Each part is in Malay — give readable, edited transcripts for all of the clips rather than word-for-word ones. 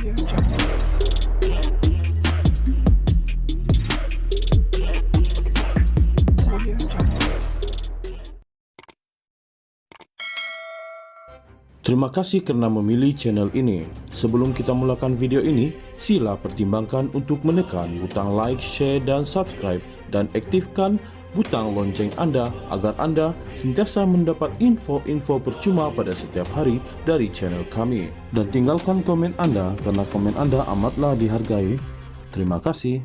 Terima kasih karena memilih channel ini. Sebelum kita mulakan video ini, sila pertimbangkan untuk menekan butang like, share, dan subscribe, dan aktifkan butang lonceng Anda agar Anda sentiasa mendapat info-info percuma pada setiap hari dari channel kami. Dan tinggalkan komen Anda karena komen Anda amatlah dihargai. Terima kasih.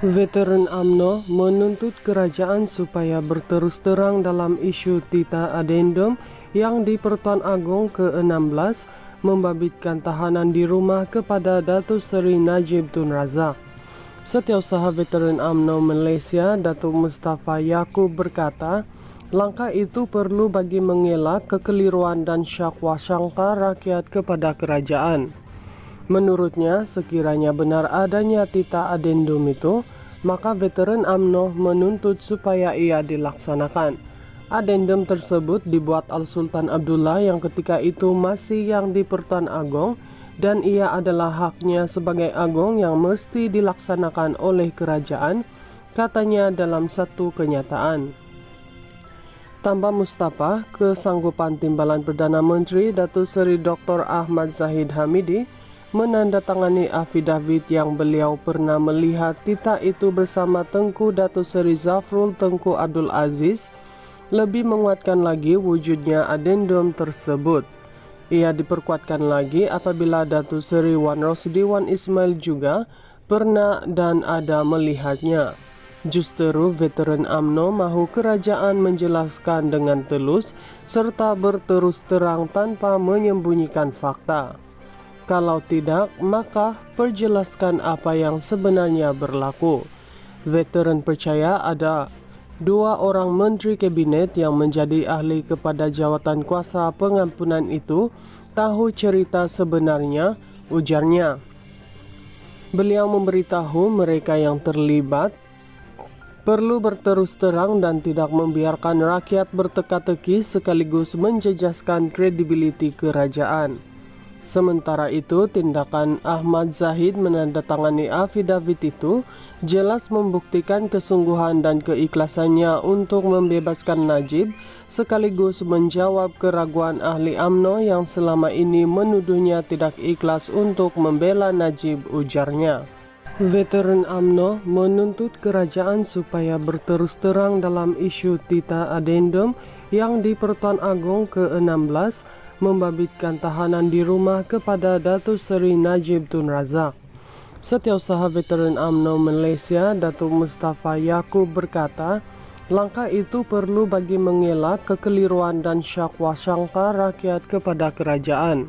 Veteran UMNO menuntut kerajaan supaya berterus terang dalam isu Tita Adendum yang di Pertuan Agong ke-16 membabitkan tahanan di rumah kepada Datuk Seri Najib Tun Razak. Setiausaha Veteran UMNO Malaysia, Datuk Mustafa Yaakob berkata, langkah itu perlu bagi mengelak kekeliruan dan syakwa sangka rakyat kepada kerajaan. Menurutnya, sekiranya benar adanya Tita Adendum itu, maka Veteran UMNO menuntut supaya ia dilaksanakan. Adendum tersebut dibuat Al-Sultan Abdullah yang ketika itu masih yang di Pertuan Agong, dan ia adalah haknya sebagai Agong yang mesti dilaksanakan oleh kerajaan, katanya dalam satu kenyataan. Tambah Mustafa, kesanggupan Timbalan Perdana Menteri Datuk Seri Dr. Ahmad Zahid Hamidi menandatangani afidavit yang beliau pernah melihat Tita itu bersama Tengku Datuk Seri Zafrul Tengku Abdul Aziz, lebih menguatkan lagi wujudnya adendum tersebut. Ia diperkuatkan lagi apabila Datuk Seri Wan Rosidi Wan Ismail juga pernah dan ada melihatnya. Justeru Veteran UMNO mahu kerajaan menjelaskan dengan telus serta berterus terang tanpa menyembunyikan fakta. Kalau tidak, maka perjelaskan apa yang sebenarnya berlaku. Veteran percaya ada 2 orang Menteri Kabinet yang menjadi ahli kepada jawatan kuasa pengampunan itu tahu cerita sebenarnya, ujarnya. Beliau memberitahu mereka yang terlibat perlu berterus terang dan tidak membiarkan rakyat berteka-teki sekaligus menjejaskan kredibiliti kerajaan. Sementara itu, tindakan Ahmad Zahid menandatangani afidavit itu jelas membuktikan kesungguhan dan keikhlasannya untuk membebaskan Najib sekaligus menjawab keraguan ahli UMNO yang selama ini menuduhnya tidak ikhlas untuk membela Najib, ujarnya. Veteran UMNO menuntut kerajaan supaya berterus terang dalam isu Tita Adendum yang di Pertuan Agong ke-16 membabitkan tahanan di rumah kepada Datuk Seri Najib Tun Razak. Setiausaha Veteran UMNO Malaysia, Datuk Mustafa Yaakob berkata, langkah itu perlu bagi mengelak kekeliruan dan syakwa sangka rakyat kepada kerajaan.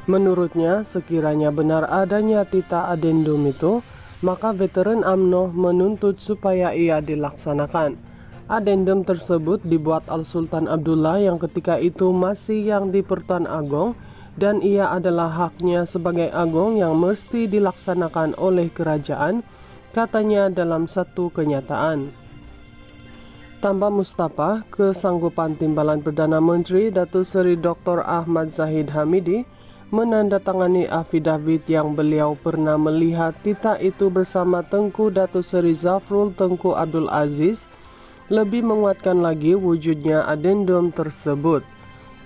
Menurutnya, sekiranya benar adanya Tita Adendum itu, maka Veteran UMNO menuntut supaya ia dilaksanakan. Adendum tersebut dibuat Al-Sultan Abdullah yang ketika itu masih yang di Pertuan Agong, dan ia adalah haknya sebagai Agong yang mesti dilaksanakan oleh kerajaan, katanya dalam satu kenyataan. Tambah Mustafa, kesanggupan Timbalan Perdana Menteri Datuk Seri Dr. Ahmad Zahid Hamidi menandatangani afidavit yang beliau pernah melihat Tita itu bersama Tengku Datuk Seri Zafrul Tengku Abdul Aziz, lebih menguatkan lagi wujudnya adendum tersebut.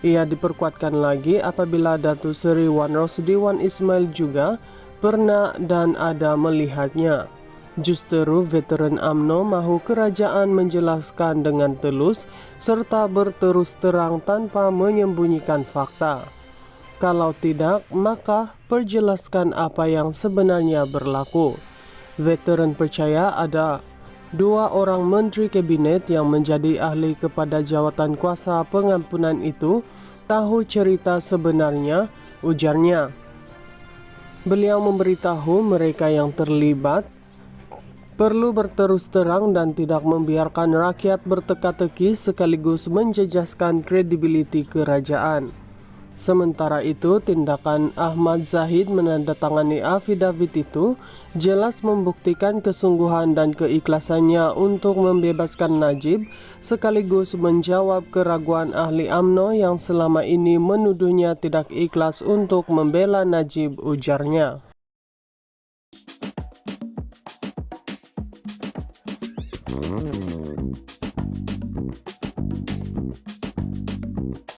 Ia diperkuatkan lagi apabila Datuk Seri Wan Rosidi Wan Ismail juga pernah dan ada melihatnya. Justeru Veteran UMNO mahu kerajaan menjelaskan dengan telus serta berterus terang tanpa menyembunyikan fakta. Kalau tidak, maka perjelaskan apa yang sebenarnya berlaku. Veteran percaya ada 2 orang Menteri Kabinet yang menjadi ahli kepada jawatan kuasa pengampunan itu tahu cerita sebenarnya, ujarnya. Beliau memberitahu mereka yang terlibat perlu berterus terang dan tidak membiarkan rakyat berteka-teki sekaligus menjejaskan kredibiliti kerajaan. Sementara itu, tindakan Ahmad Zahid menandatangani affidavit itu jelas membuktikan kesungguhan dan keikhlasannya untuk membebaskan Najib, sekaligus menjawab keraguan ahli UMNO yang selama ini menuduhnya tidak ikhlas untuk membela Najib, ujarnya.